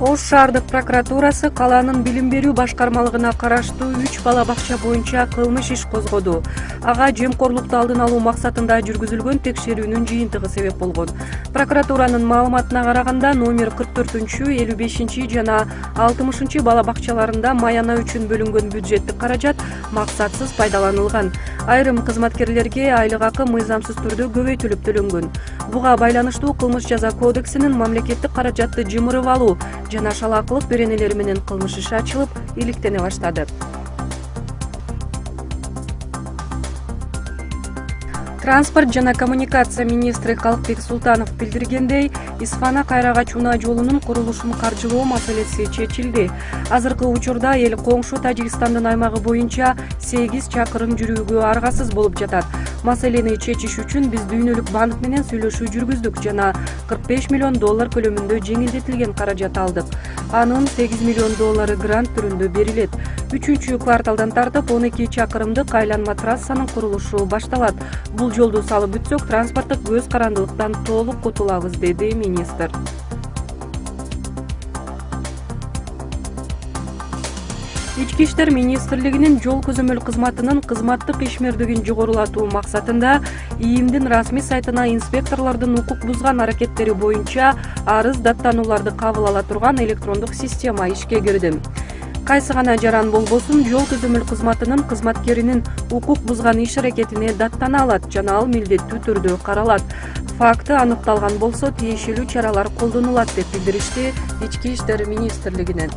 Ош шаардык прокуратурасы калаанын билим берүү башкармалыгына караштуу 3 бала бакча боюнча кылмыш иш козгоду. Ага жемкорлукту алдын алуу максатында жүргүзүлгөн текшерүүнүн жыйынтыгы себеп болгон. Прокуратуранын маалыматына караганда номер 44, 55 жана 60 бала бакчаларында маяна үчүн бөлүнгөн бюджеттик каражат максатсыз пайдаланылган. Айрым кызматкерлерге айлык акы мыйзамсыз түрдө көбөйтүлүп төлөнгөн. Буга байланыштуу кылмыш жаза кодексинин мамлекеттик каражатты жымырып алуу жана шалаакылык беренелери менен кылмыш иши ачылып, иликтене баштады. Транспорт жана коммуникация министри Калыкбек Султанов билдиргендей, Исфана Кайрага Чуна жолунун курулушун каржылоо маселеси чечилди. Азыркы учурда эл коңшу Тажикстандын аймагы боюнча 8 чакырым жүрүүгө аргасыз болуп жатат. Маселени чечиш үчүн биз дүйнөлүк банк менен сүйлөшүү жүргүздүк жана 45 миллион доллар көлөмүндө жеңилдетилген каражат алдык. Анын 8 миллион доллары грант түрүндө берилет. 3 кварталдан тартып 12 чакырымдык айланма трассанын курулушу башталат. Бул жолду салып бүтсөк, транспорттук көз карандылыктан толук кутулабыз, деди министр. Ички иштер министрлигинин жол көзөмөл кызматынын кызматтык ишмердигин жогорулатуу максатында ИИМдин расмий сайтына инспекторлордун укук бузган аракеттери боюнча арыз даттанууларды кабыл ала турган электрондук система ишке кирди. Кайсы гана жаран болбосун, жол көзөмөл кызматынын кызматкеринин укук бузган иш аракетине даттана алат жана ал милдеттүү түрдө каралат. Факты аныкталган болсо, тиешелүү чаралар колдонулат деп билдиришти Ички иштер министрлигинен.